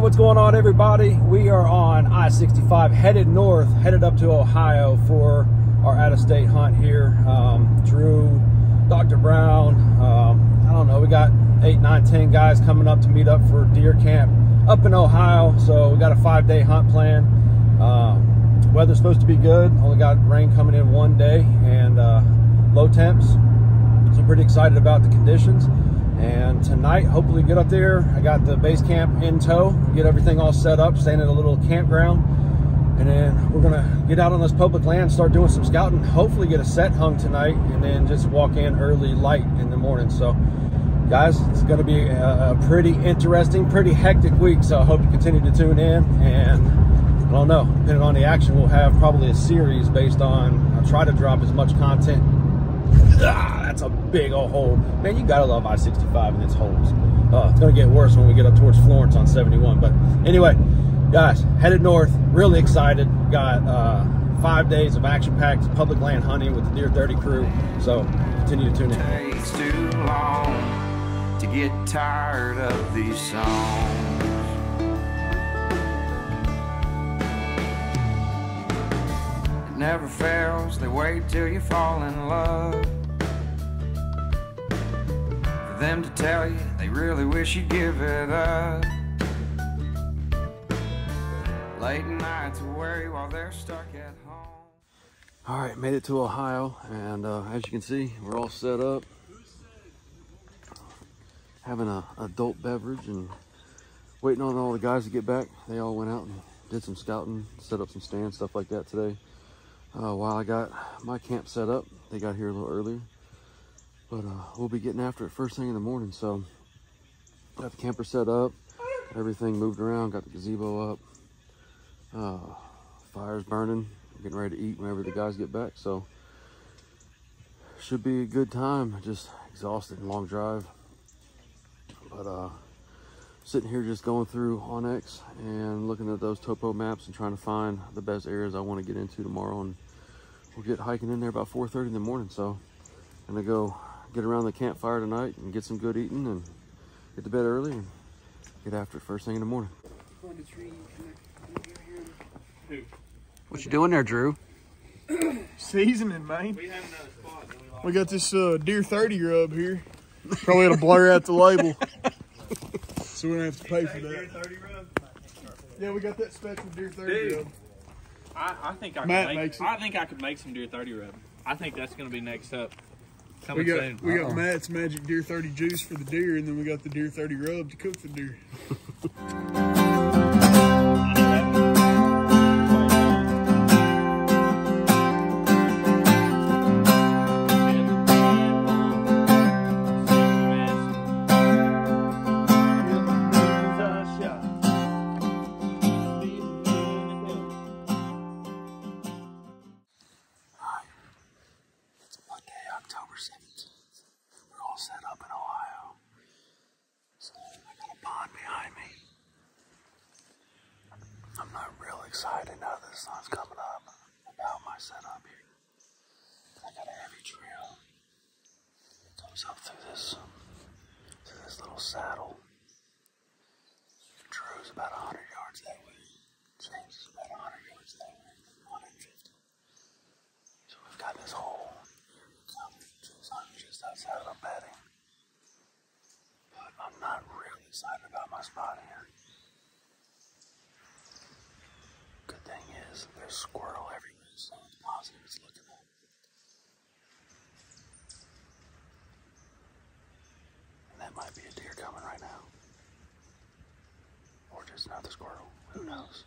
what's going on, everybody? We are on I-65 headed north, headed up to Ohio for our out-of-state hunt here. Drew, Dr. Brown, I don't know, we got 8, 9, 10 guys coming up to meet up for deer camp up in Ohio. So we got a 5-day hunt plan. Weather's supposed to be good, only got rain coming in one day and low temps. So I'm pretty excited about the conditions. And tonight, hopefully get up there. I got the base camp in tow, get everything all set up, staying at a little campground. And then we're gonna get out on this public land, start doing some scouting, hopefully get a set hung tonight, and then just walk in early light in the morning. So guys, it's gonna be a pretty interesting, pretty hectic week. So I hope you continue to tune in. And I don't know, depending on the action, we'll have probably a series based on, I'll try to drop as much content. That's a big old hole. Man, you gotta love I-65 and its holes. It's gonna get worse when we get up towards Florence on 71. But anyway, guys, headed north, really excited. Got 5 days of action-packed public land hunting with the Deer 30 crew. So continue to tune in. It takes too long to get tired of these songs. It never fails, they wait till you fall in love for them to tell you they really wish you'd give it up. Late nights worry while they're stuck at home. All right, made it to Ohio, and as you can see, we're all set up. Having an adult beverage and waiting on all the guys to get back. They all went out and did some scouting, set up some stands, stuff like that today. While I got my camp set up, they got here a little earlier. But we'll be getting after it first thing in the morning. So got the camper set up, got everything moved around, got the gazebo up. Fire's burning, we're getting ready to eat whenever the guys get back. So should be a good time. Just exhausted and long drive. But sitting here just going through Onyx and looking at those topo maps and trying to find the best areas I want to get into tomorrow. And we'll get hiking in there about 4:30 in the morning. So I'm gonna go get around the campfire tonight and get some good eating and get to bed early and get after it first thing in the morning. What you doing there, Drew? Seasoning, man. We got this Deer 30 rub here. Probably got to blur out the label, so we don't have to pay for that. Deer 30 rub? Yeah, we got that special Deer 30 rub. I think I could make some Deer 30 rub. I think that's going to be next up. We got Matt's magic Deer 30 juice for the deer, and then we got the Deer 30 rub to cook the deer. October 17th. We're all set up in Ohio. So I got a pond behind me. I'm not real excited now that the sun's coming up about my setup here. I got a heavy trail. It goes up through this little saddle. Drew's about 100 yards that way. James is about 100 yards that way. 150. So we've got this hole. Just outside of the bedding. But I'm not really excited about my spot here. Good thing is there's squirrel everywhere, so it's positive it's looking up. And that might be a deer coming right now. Or just another squirrel. Who knows?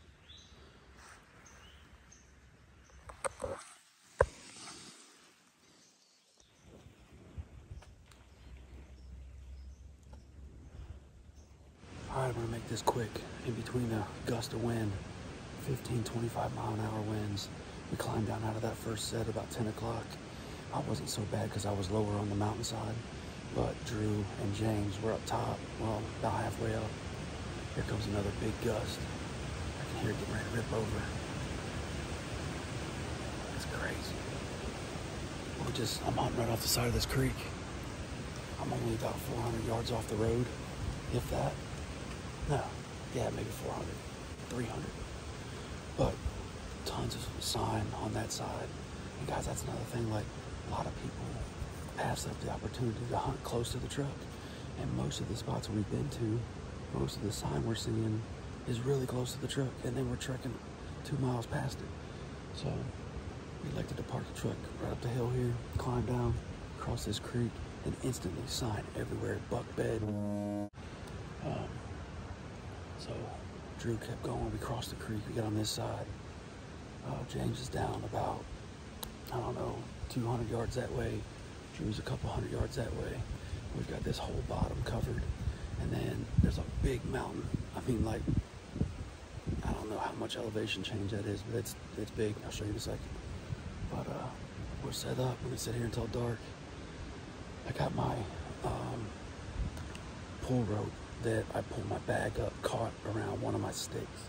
All right, I'm gonna make this quick. In between the gust of wind, 15, 25 mile an hour winds, we climbed down out of that first set about 10 o'clock. I wasn't so bad because I was lower on the mountainside, but Drew and James were up top, well, about halfway up. Here comes another big gust. I can hear it getting ready to rip over. It's crazy. I'm hunting right off the side of this creek. I'm only about 400 yards off the road, if that. No, Yeah, maybe 400, 300. But tons of sign on that side. And guys, that's another thing. Like, a lot of people pass up the opportunity to hunt close to the truck. And most of the spots we've been to, most of the sign we're seeing is really close to the truck. And then we're trekking 2 miles past it. So we elected to park the truck right up the hill here, climb down, cross this creek, and instantly sign everywhere, buck bed. So Drew kept going. We crossed the creek. We got on this side. James is down about, I don't know, 200 yards that way. Drew's a couple hundred yards that way. We've got this whole bottom covered. And then there's a big mountain. I mean, like, I don't know how much elevation change that is, but it's big. I'll show you in a second. But we're set up. We're gonna sit here until dark. I got my pull rope that I pulled my bag up, caught around one of my sticks.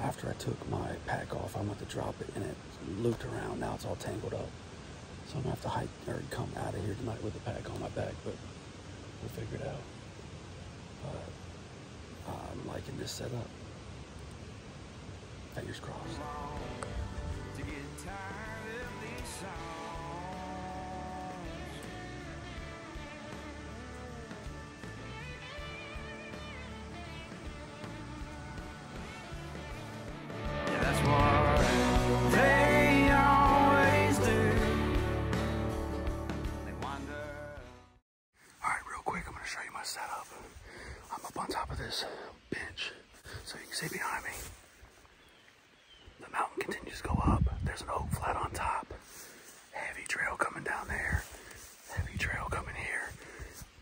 After I took my pack off, I went to drop it and it looped around. Now it's all tangled up. So I'm gonna have to hike or come out of here tonight with the pack on my back, but we'll figure it out. But I'm liking this setup. Fingers crossed. To get tired of these songs. Yeah, that's what they always do. They wander. All right, real quick, I'm gonna show you my setup. I'm up on top of this bench, so you can see behind me. The mountain continues to go up. There's an oak flat on top. Heavy trail coming down there. Heavy trail coming here.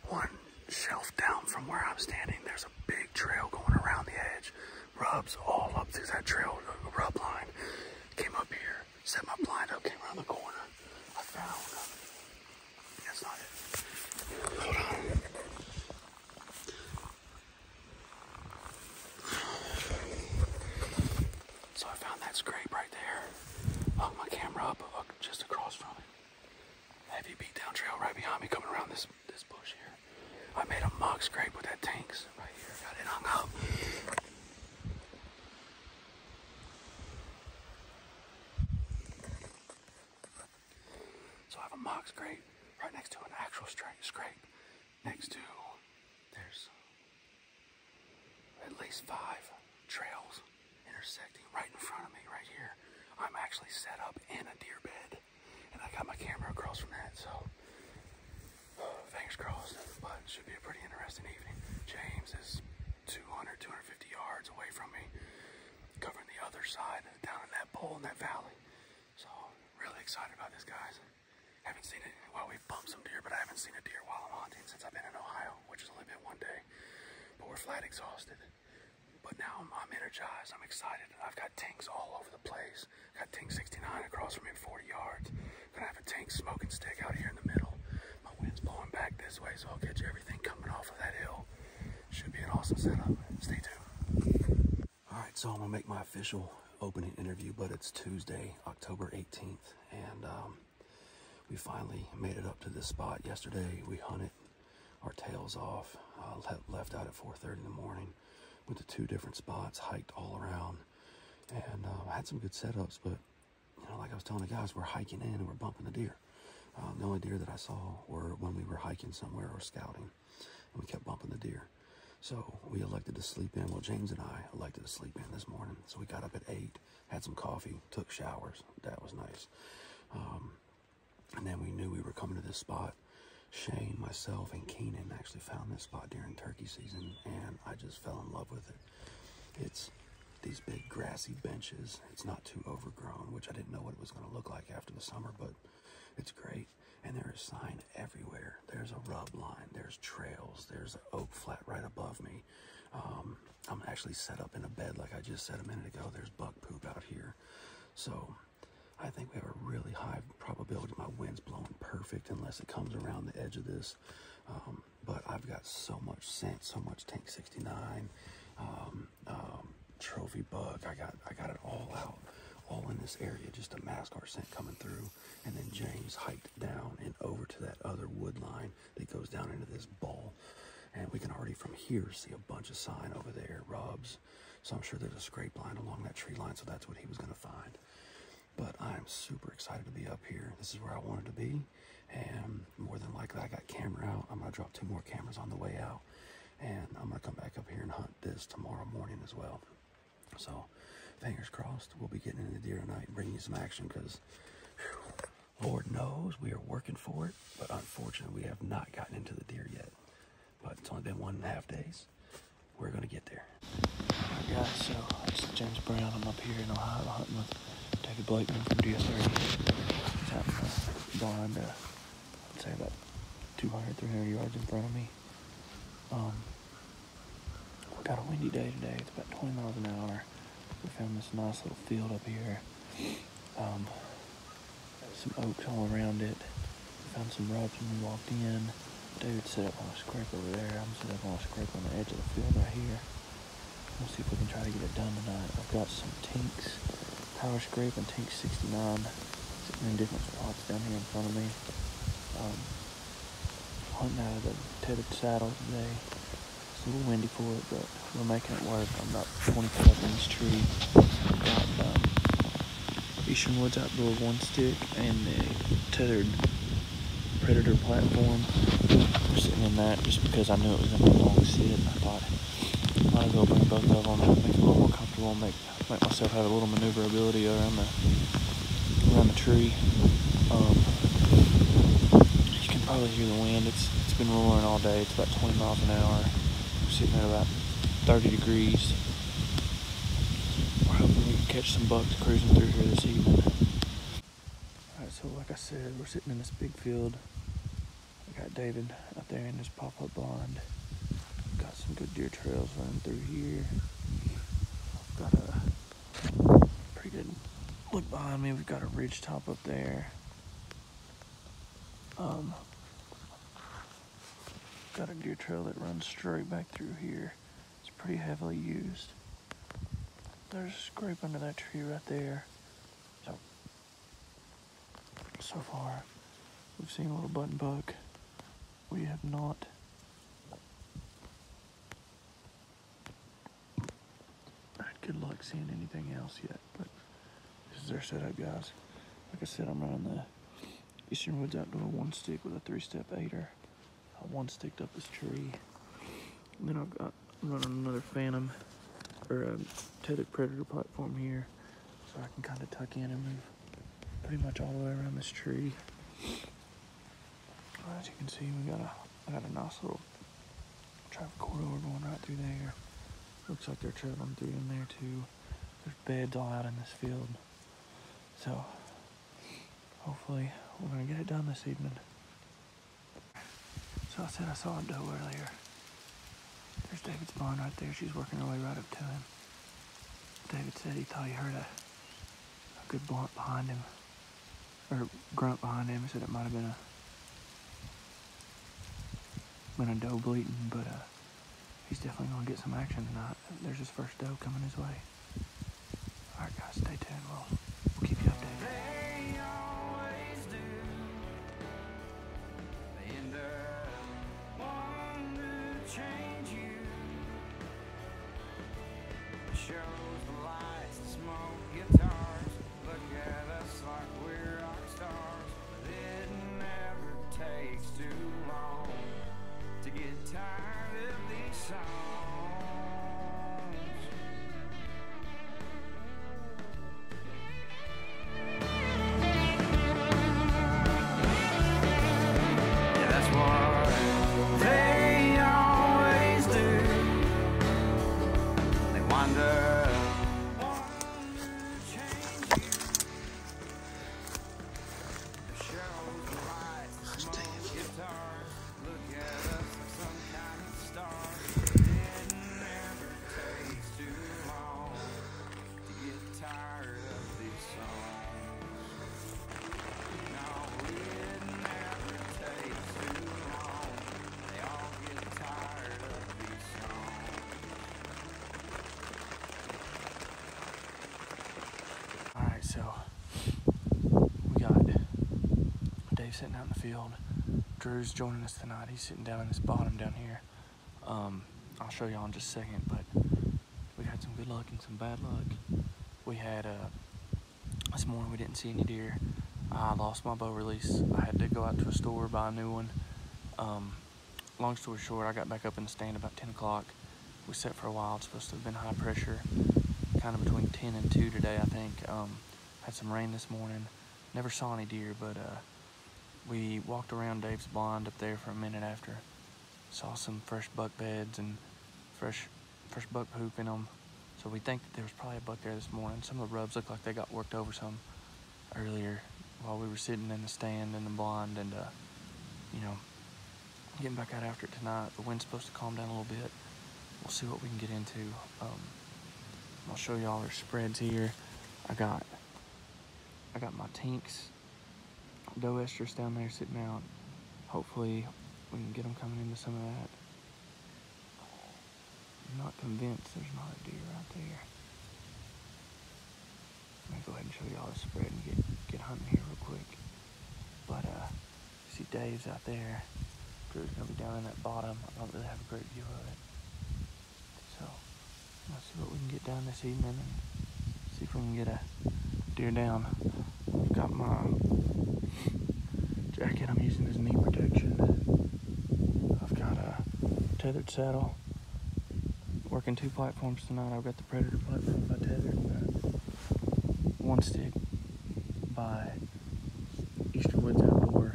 One shelf down from where I'm standing, there's a big trail going around the edge. Rubs all up through that trail, rub line. Came up here, set my blind up, came around the corner. I found, that's not it. Hold on. So I found that scrape right there. Hung my camera up just across from it. Heavy beat down trail right behind me coming around this bush here. I made a mock scrape with that tanks right here. Got it hung up. So I have a mock scrape right next to an actual scrape. Next to, there's at least 5 trails intersecting right in front of me right here. I'm actually set up in a deer bed and I got my camera across from that, so fingers crossed, but it should be a pretty interesting evening. James is 200, 250 yards away from me, covering the other side down in that bowl in that valley. So really excited about this, guys. Haven't seen it, well, we've bumped some deer, but I haven't seen a deer while I'm hunting since I've been in Ohio, which has only been one day, but we're flat exhausted. But now I'm energized, I'm excited. I've got tanks all over the place. Got tank 69 across from me at 40 yards. Gonna have a tank smoking stick out here in the middle. My wind's blowing back this way, so I'll catch everything coming off of that hill. Should be an awesome setup. Stay tuned. All right, so I'm gonna make my official opening interview, but it's Tuesday, October 18th, and we finally made it up to this spot. Yesterday, we hunted our tails off, left out at 4:30 in the morning. Went to 2 different spots, hiked all around, and I had some good setups, but, you know, like I was telling the guys, we're hiking in and we're bumping the deer. The only deer that I saw were when we were hiking somewhere or scouting, and we kept bumping the deer. So we elected to sleep in. Well, James and I elected to sleep in this morning. So we got up at 8, had some coffee, took showers. That was nice. And then we knew we were coming to this spot. Shane, myself, and Keenan actually found this spot during turkey season, and I just fell in love with it. It's these big grassy benches. It's not too overgrown, which I didn't know what it was going to look like after the summer, but it's great. And there is sign everywhere. There's a rub line, there's trails, there's an oak flat right above me. I'm actually set up in a bed like I just said a minute ago. There's buck poop out here. So I think we have a really high probability my wind's blowing perfect unless it comes around the edge of this. But I've got so much scent, so much tank 69, trophy buck. I got it all out, all in this area just to mask our scent coming through. And then James hiked down and over to that other wood line that goes down into this bowl. And we can already from here see a bunch of sign over there, rubs. So I'm sure there's a scrape line along that tree line, so that's what he was gonna find. But I'm super excited to be up here. This is where I wanted to be. And more than likely, I got camera out. I'm gonna drop 2 more cameras on the way out. And I'm gonna come back up here and hunt this tomorrow morning as well. So fingers crossed, we'll be getting into deer tonight and bringing you some action, because Lord knows we are working for it. But unfortunately, we have not gotten into the deer yet. But it's only been 1.5 days. We're gonna get there. Alright guys, so it's James Brown. I'm up here in Ohio hunting with David Blakeman from DS30. He's out in the blind, I'd say about 200, 300 yards in front of me. We got a windy day today. It's about 20 miles an hour. We found this nice little field up here. Some oaks all around it. We found some rubs when we walked in. David set up on a scrape over there. I'm set up on a scrape on the edge of the field right here. We'll see if we can try to get it done tonight. I've got some Tinks power scrape and Tinks 69 sitting in different spots down here in front of me. Hunting out of the tethered saddle today. It's a little windy for it, but we're making it work. I'm about 20 foot up in this tree. I've got Eastern Woods Outdoor 1-stick and the tethered Predator platform. We're sitting in that just because I knew it was going to be a long sit. I thought I might as well bring both of them, make it a little more comfortable, make myself have a little maneuverability around the tree. You can probably hear the wind. It's been roaring all day. It's about 20 miles an hour. We're sitting at about 30 degrees. We're hoping we can catch some bucks cruising through here this evening. Alright, so like I said, we're sitting in this big field. We got David out there in his pop-up blind. Got some good deer trails running through here. Got a pretty good look behind me. We've got a ridge top up there. Got a deer trail that runs straight back through here. It's pretty heavily used. There's a scrape under that tree right there. So far, we've seen a little button buck. We have not had good luck seeing anything else yet, but this is our setup, guys. Like I said, I'm running the Eastern Woods Outdoor 1-stick with a 3-step 8er. I 1-sticked up this tree. And then I'm running another Phantom, or a tethered Predator platform here, so I can kind of tuck in and move pretty much all the way around this tree. As you can see, I got a nice little traffic corridor going right through there. Looks like they're traveling through in there too. There's beds all out in this field. So hopefully we're gonna get it done this evening. So I said I saw a doe earlier. There's David's barn right there. She's working her way right up to him. David said he thought he heard a good blunt behind him, or grunt behind him. He said it might have been a doe bleating, but he's definitely gonna get some action tonight. There's his first doe coming his way. All right, guys, stay tuned. We'll keep you updated. They always do. They end up wanting to change you. It shows the lights, the smoke, guitars. Look at us like we're rock stars. But it never takes too long to get tired of these songs. Yeah, that's what they always do. They wander, change you. The shows, the lights, smoke, guitars. Look at us like some kind of stars. It never takes too long to get tired of these songs. No, it never takes too long. They all get tired of these songs. Alright, so we got Dave sitting out in the field. Drew's joining us tonight. He's sitting down in this bottom down here. I'll show y'all in just a second, but we had some good luck and some bad luck. We had, this morning we didn't see any deer. I lost my bow release. I had to go out to a store, buy a new one. Long story short, I got back up in the stand about 10 o'clock. We sat for a while. It's supposed to have been high pressure, kind of between 10 and 2 today, I think. Had some rain this morning. Never saw any deer, but we walked around Dave's blind up there for a minute after. Saw some fresh buck beds and fresh buck poop in them. So we think that there was probably a buck there this morning. Some of the rubs looked like they got worked over some earlier while we were sitting in the stand in the blind, and you know, getting back out after it tonight. The wind's supposed to calm down a little bit. We'll see what we can get into. I'll show y'all our spreads here. I got my tinks, doe estrus down there sitting out. Hopefully we can get them coming into some of that. I'm not convinced there's not a deer out there. I'm gonna go ahead and show y'all the spread and get hunting here real quick. But see Dave's out there. Drew's gonna be down in that bottom. I don't really have a great view of it. So let's see what we can get down this evening and see if we can get a deer down. I've got my jacket I'm using as knee protection. I've got a tethered saddle. Working 2 platforms tonight. I've got the Predator platform by Tethered and One Stick by Eastern Woods Outdoor.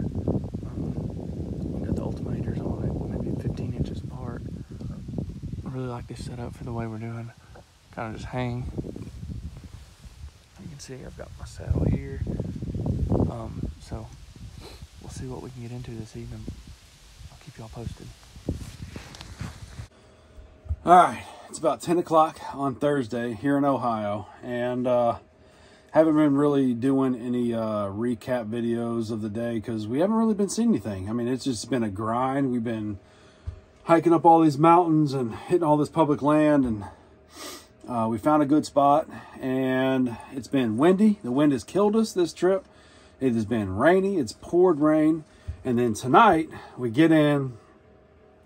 Got the Ultimators on it, maybe 15 inches apart. I really like this setup for the way we're doing. Kind of just hang. You can see I've got my saddle here. So we'll see what we can get into this evening. I'll keep y'all posted. All right, it's about 10 o'clock on Thursday here in Ohio, and haven't been really doing any recap videos of the day because we haven't really been seeing anything. I mean, it's just been a grind. We've been hiking up all these mountains and hitting all this public land, and we found a good spot, and it's been windy. The wind has killed us this trip. It has been rainy. It's poured rain, and then tonight we get in.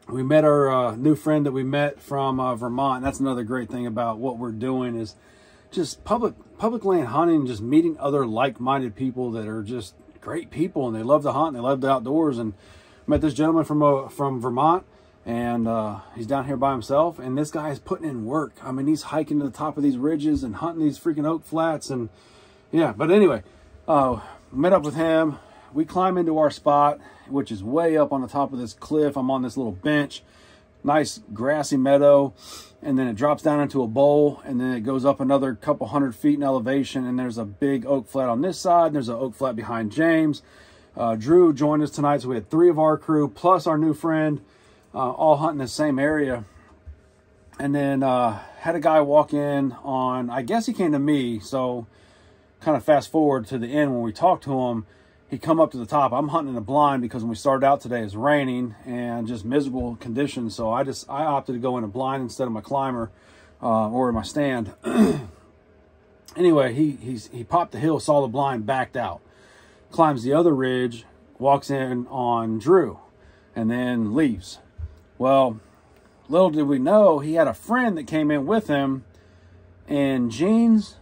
We met our new friend that we met from Vermont. That's another great thing about what we're doing is just public land hunting, just meeting other like-minded people that are just great people, and they love to hunt and they love the outdoors. And met this gentleman from Vermont, and he's down here by himself, and this guy is putting in work. I mean, he's hiking to the top of these ridges and hunting these freaking oak flats, and yeah. But anyway, met up with him. We climb into our spot, which is way up on the top of this cliff. I'm on this little bench, nice grassy meadow, and then it drops down into a bowl, and then it goes up another couple 100 feet in elevation, and there's a big oak flat on this side, and there's an oak flat behind James. Drew joined us tonight, so we had 3 of our crew, plus our new friend, all hunting the same area. And then had a guy walk in on, I guess he came to me, so kind of fast forward to the end when we talked to him. He come up to the top. I'm hunting in the blind because when we started out today, it's raining and just miserable conditions. So I opted to go in a blind instead of my climber or my stand. Anyway, he popped the hill, saw the blind, backed out, climbs the other ridge, walks in on Drew, and then leaves. Well, little did we know, he had a friend that came in with him in jeans,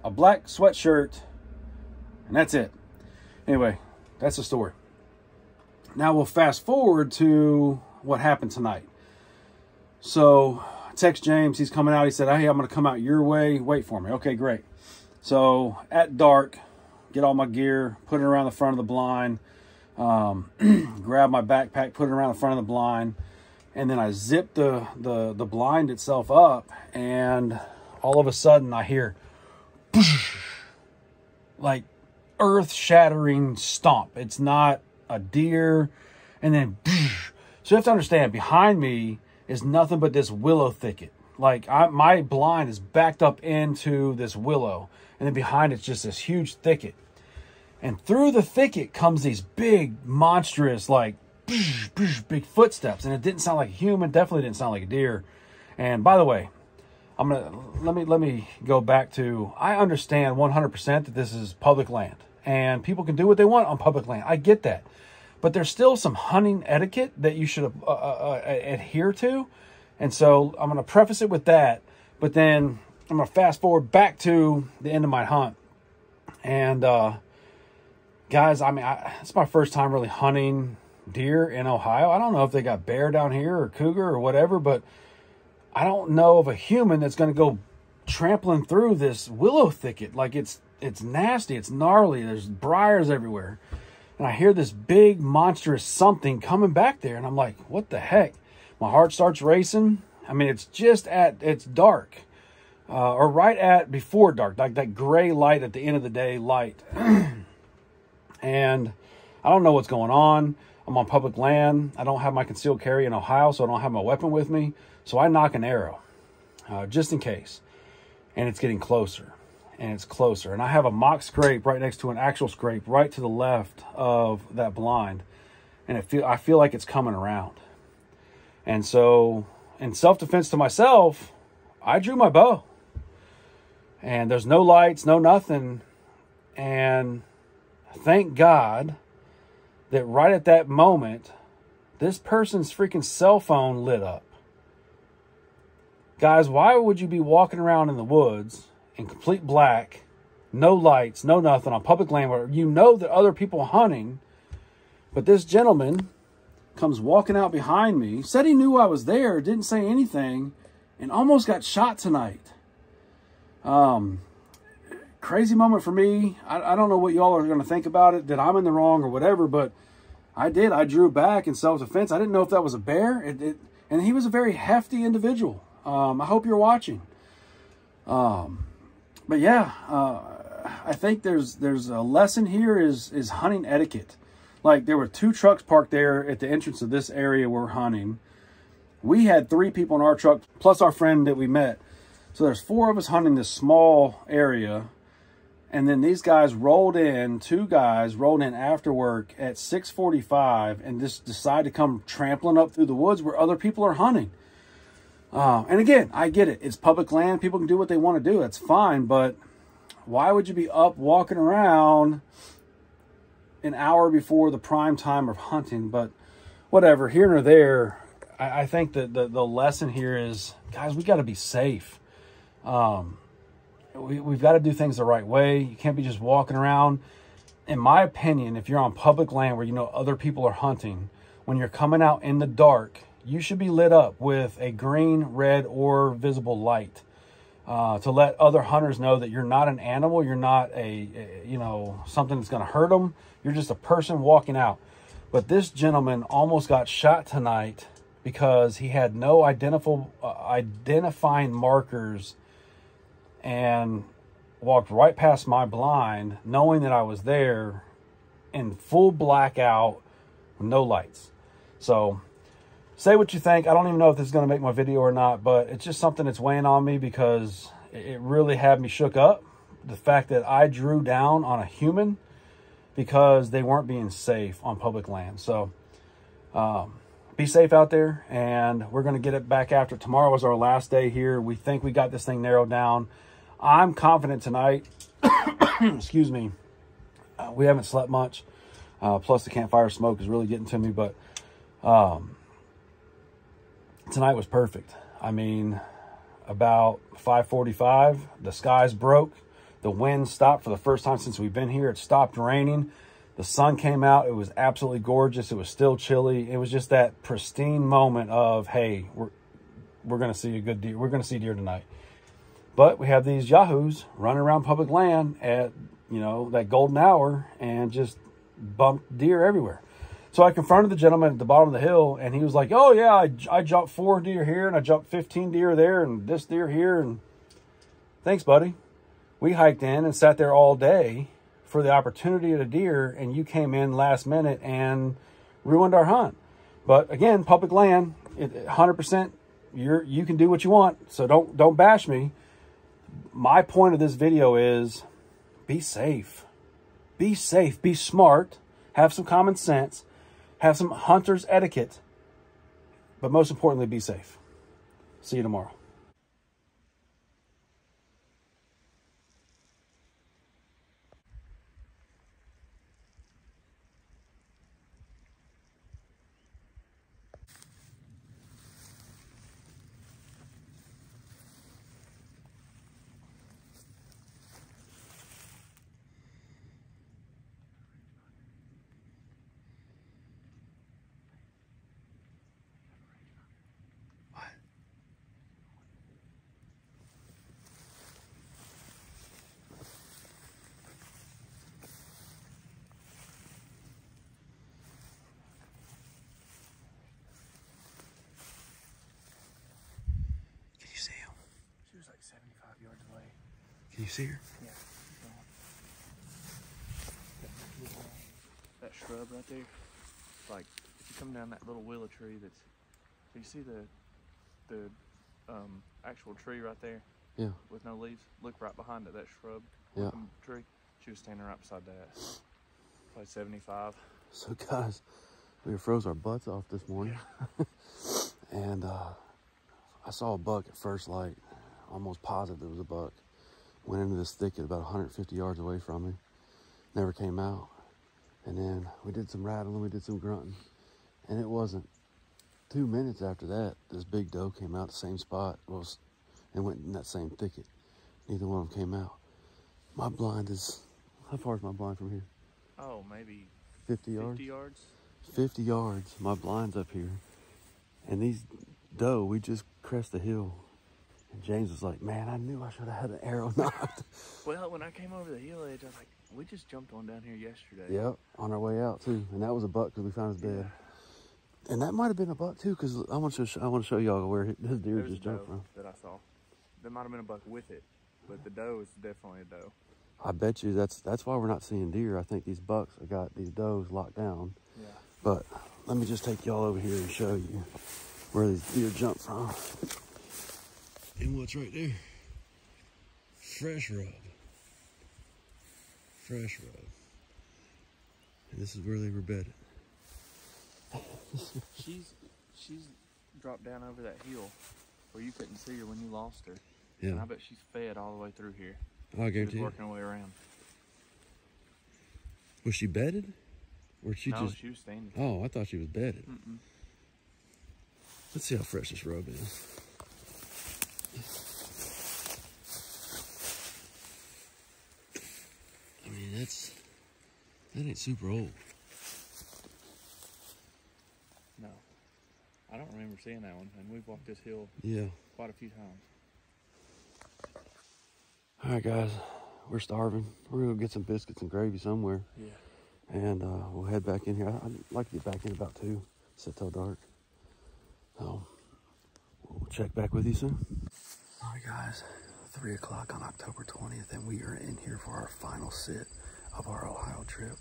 a black sweatshirt, and that's it. Anyway, that's the story. Now we'll fast forward to what happened tonight. So I text James, he's coming out. He said, hey, I'm going to come out your way. Wait for me. Okay, great. So at dark, get all my gear, put it around the front of the blind, grab my backpack, put it around the front of the blind, and then I zip the blind itself up, and all of a sudden I hear like earth-shattering stomp. It's not a deer. And then so you have to understand, behind me is nothing but this willow thicket. Like my blind is backed up into this willow, and then behind it's just this huge thicket, and through the thicket comes these big monstrous like big footsteps, and it didn't sound like a human, definitely didn't sound like a deer. And by the way, let me go back to, I understand 100% that this is public land and people can do what they want on public land. I get that. but there's still some hunting etiquette that you should adhere to. And so I'm going to preface it with that, but then I'm going to fast forward back to the end of my hunt. And guys, I mean, it's my first time really hunting deer in Ohio. I don't know if they got bear down here or cougar or whatever, but I don't know of a human that's going to go trampling through this willow thicket. Like it's nasty, it's gnarly, there's briars everywhere. And I hear this big monstrous something coming back there, and I'm like, what the heck? My heart starts racing. I mean, it's dark, or right at before dark, like that gray light at the end of the day light. And I don't know what's going on. I'm on public land. I don't have my concealed carry in Ohio, so I don't have my weapon with me. So I knock an arrow, just in case. And it's getting closer, and it's closer. And I have a mock scrape right next to an actual scrape right to the left of that blind. And I feel like it's coming around. And so in self-defense to myself, I drew my bow. And there's no lights, no nothing. And thank God that right at that moment, this person's freaking cell phone lit up. Guys, why would you be walking around in the woods in complete black, no lights, no nothing, on public land where you know that other people are hunting, but this gentleman comes walking out behind me, said he knew I was there, didn't say anything, and almost got shot tonight. Crazy moment for me. I don't know what y'all are going to think about it, that I'm in the wrong or whatever, but I drew back in self-defense. I didn't know if that was a bear, and he was a very hefty individual. I hope you're watching. But yeah, I think there's a lesson here is hunting etiquette. Like, there were 2 trucks parked there at the entrance of this area we're hunting. We had 3 people in our truck, plus our friend that we met. So there's 4 of us hunting this small area. And then these guys rolled in, 2 guys rolled in after work at 6:45 and just decided to come trampling up through the woods where other people are hunting. And again, I get it. It's public land. People can do what they want to do. That's fine. But why would you be up walking around an hour before the prime time of hunting? But whatever, here nor there, I think that the lesson here is, guys, we got to be safe. We've got to do things the right way. You can't be just walking around. In my opinion, if you're on public land where you know other people are hunting, when you're coming out in the dark, you should be lit up with a green, red, or visible light to let other hunters know that you're not an animal. You're not something that's going to hurt them. You're just a person walking out. But this gentleman almost got shot tonight because he had no identifying markers and walked right past my blind, knowing that I was there in full blackout, no lights. So say what you think. I don't even know if this is going to make my video or not, but it's just something that's weighing on me because it really had me shook up. The fact that I drew down on a human because they weren't being safe on public land. So be safe out there, and we're going to get it back after. Tomorrow is our last day here. We think we got this thing narrowed down. I'm confident tonight. Excuse me. We haven't slept much. Plus the campfire smoke is really getting to me, but tonight was perfect. I mean, about 5:45, the skies broke. The wind stopped for the first time since we've been here. It stopped raining. The sun came out. It was absolutely gorgeous. It was still chilly. It was just that pristine moment of, hey, we're going to see a good deer. We're going to see deer tonight. But we have these yahoos running around public land at, that golden hour and just bumped deer everywhere. So I confronted the gentleman at the bottom of the hill, and he was like, oh, yeah, I jumped 4 deer here, and I jumped 15 deer there, and this deer here. And thanks, buddy. We hiked in and sat there all day for the opportunity at a deer, and you came in last minute and ruined our hunt. But again, public land, 100%, you can do what you want, so don't bash me. My point of this video is be safe. Be safe. Be smart. Have some common sense. Have some hunter's etiquette. But most importantly, be safe. See you tomorrow. Can you see her? Yeah. That shrub right there. Like, if you come down that little willow tree that's, so you see the actual tree right there? Yeah. With no leaves? Look right behind it, that shrub. Yeah. Tree. She was standing right beside that. Probably 75. So guys, we froze our butts off this morning. And I saw a buck at first light. Almost positive it was a buck. Went into this thicket about 150 yards away from me. Never came out. And then we did some rattling, we did some grunting. And it wasn't 2 minutes after that, this big doe came out the same spot and went in that same thicket. Neither one of them came out. My blind is, how far is my blind from here? Oh, maybe 50 yards? 50 yards? 50 yards. My blind's up here. And these doe, we just crested the hill. And James was like, man, I knew I should have had an arrow knocked. Well, when I came over the hill edge, I was like, we just jumped one down here yesterday. Yep, on our way out too. And that was a buck because we found his bed. Yeah. And that might have been a buck too, because I want to show y'all where this deer just jumped from. That I saw. There might have been a buck with it, but the doe is definitely a doe. I bet you that's why we're not seeing deer. I think these bucks have got these does locked down. Yeah. But let me just take y'all over here and show you where these deer jump from. And what's right there? Fresh rub. Fresh rub. And this is where they were bedded. She's dropped down over that hill where you couldn't see her when you lost her. Yeah. And I bet she's fed all the way through here. I guarantee She you. was working her way around. Was she bedded? Or she No, just... she was standing. Oh, I thought she was bedded. Mm-mm. Let's see how fresh this rub is. I mean, that ain't super old. No. I don't remember seeing that one, and we've walked this hill quite a few times. All right, guys, we're starving. We're gonna go get some biscuits and gravy somewhere. Yeah. And we'll head back in here. I'd like to get back in about 2. It's till dark. So we'll check back with you soon. All right, guys, 3 o'clock on October 20th, and we are in here for our final sit of our Ohio trip.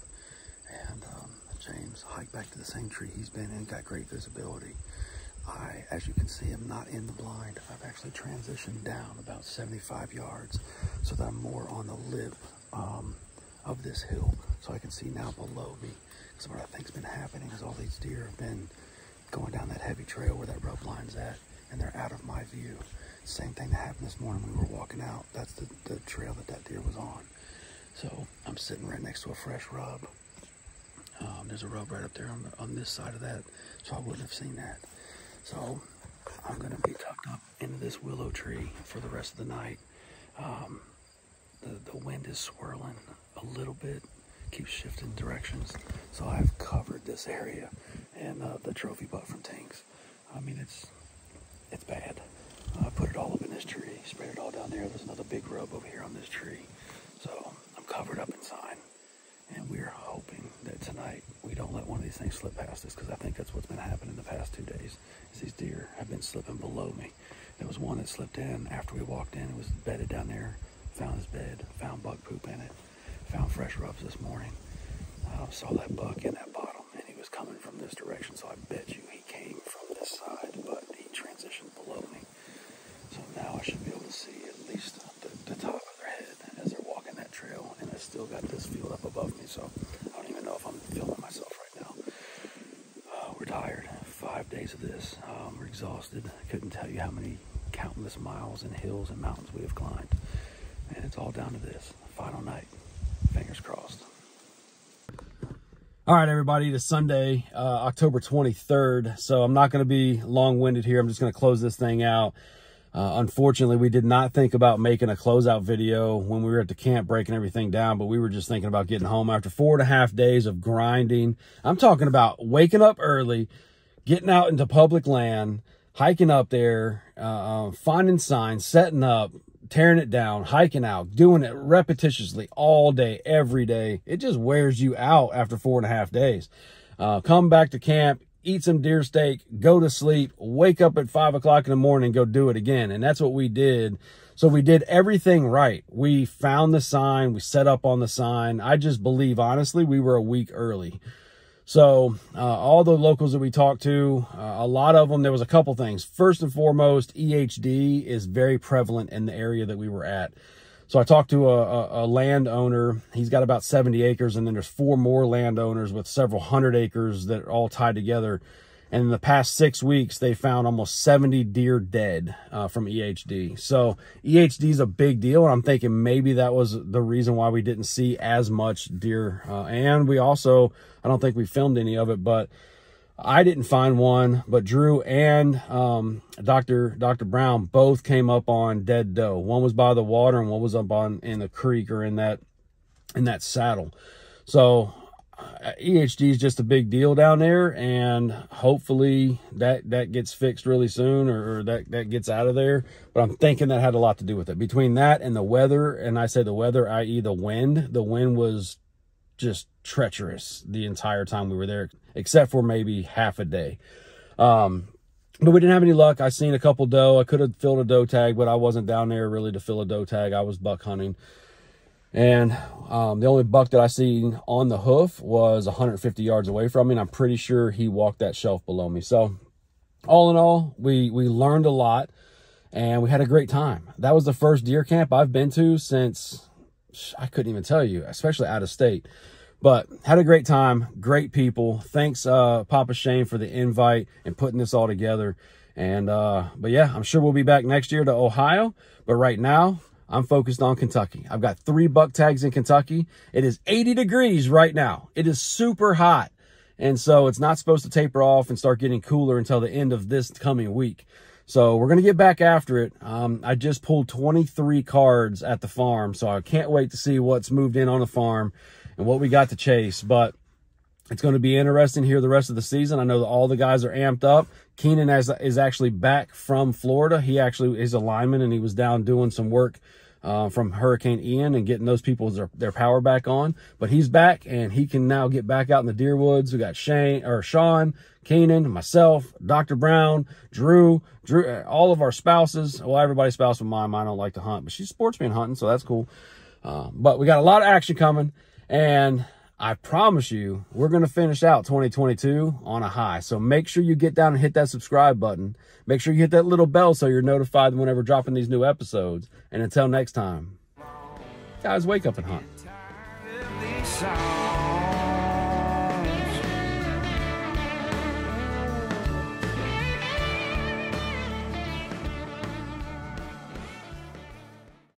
And James hiked back to the same tree he's been in, got great visibility. I, as you can see, am not in the blind. I've actually transitioned down about 75 yards so that I'm more on the lip of this hill, so I can see now below me. Because what I think's been happening is all these deer have been going down that heavy trail where that rub line's at, and they're out of my view. Same thing that happened this morning when we were walking out. That's the trail that deer was on. So I'm sitting right next to a fresh rub. There's a rub right up there on this side of that, so I wouldn't have seen that. So I'm gonna be tucked up into this willow tree for the rest of the night. The wind is swirling a little bit, keeps shifting directions. So I've covered this area and the trophy butt from Tinks. I mean, it's bad. I put it all up in this tree, spread it all down there. There's another big rub over here on this tree. So I'm covered up inside. And we're hoping that tonight we don't let one of these things slip past us, because I think that's what's been happening the past 2 days, is these deer have been slipping below me. There was one that slipped in after we walked in. It was bedded down there, found his bed, found bug poop in it, found fresh rubs this morning. Saw that buck in that bottom, and he was coming from this direction, so I bet you he came from this side, but he transitioned below me. So now I should be able to see at least the top of their head as they're walking that trail, and I still got this field up above me, so I don't even know if I'm filming myself right now. We're tired. 5 days of this. We're exhausted. I couldn't tell you how many countless miles and hills and mountains we have climbed, and it's all down to this final night. Fingers crossed. All right, everybody, it is Sunday, October 23rd, so I'm not going to be long-winded here. I'm just going to close this thing out. Unfortunately, we did not think about making a closeout video when we were at the camp breaking everything down, but we were just thinking about getting home after 4.5 days of grinding. I'm talking about waking up early, getting out into public land, hiking up there, finding signs, setting up, tearing it down, hiking out, doing it repetitiously all day, every day. It just wears you out after 4.5 days. Come back to camp, eat some deer steak, go to sleep, wake up at 5 o'clock in the morning, and go do it again. And that's what we did. So we did everything right. We found the sign, we set up on the sign. I just believe, honestly, we were a week early. So all the locals that we talked to, a lot of them, there was a couple things. First and foremost, EHD is very prevalent in the area that we were at. So I talked to a landowner. He's got about 70 acres, and then there's 4 more landowners with several hundred acres that are all tied together. And in the past 6 weeks, they found almost 70 deer dead from EHD. So EHD is a big deal, and I'm thinking maybe that was the reason why we didn't see as much deer. And we also, I don't think we filmed any of it, but I didn't find one. But Drew and Dr. Brown both came up on dead doe. One was by the water, and one was up in the creek or in that saddle. So EHD is just a big deal down there, and hopefully that gets fixed really soon, or that gets out of there. But I'm thinking that had a lot to do with it. Between that and the weather, and I say the weather, i.e. the wind was just treacherous the entire time we were there, except for maybe half a day. But we didn't have any luck. I seen a couple doe. I could have filled a doe tag, but I wasn't down there really to fill a doe tag. I was buck hunting. And the only buck that I seen on the hoof was 150 yards away from me, and I'm pretty sure he walked that shelf below me. So all in all, we learned a lot, and we had a great time. That was the first deer camp I've been to since, I couldn't even tell you, especially out of state. But had a great time, great people. Thanks, Papa Shane, for the invite and putting this all together. And but yeah, I'm sure we'll be back next year to Ohio. But right now, I'm focused on Kentucky. I've got 3 buck tags in Kentucky. It is 80 degrees right now. It is super hot. And so it's not supposed to taper off and start getting cooler until the end of this coming week. So we're going to get back after it. I just pulled 23 cards at the farm, so I can't wait to see what's moved in on the farm and what we got to chase. But it's going to be interesting here the rest of the season. I know that all the guys are amped up. Keenan is actually back from Florida. He actually is a lineman, and he was down doing some work from Hurricane Ian and getting those people their power back on. But he's back, and he can now get back out in the deer woods. We got Sean, Keenan, myself, Dr. Brown, Drew, all of our spouses. Well, everybody's spouse with mine. Mine don't like to hunt, but she's sportsman hunting, so that's cool. But we got a lot of action coming, and I promise you, we're going to finish out 2022 on a high. So make sure you get down and hit that subscribe button. Make sure you hit that little bell so you're notified whenever we're dropping these new episodes. And until next time, guys, wake up and hunt.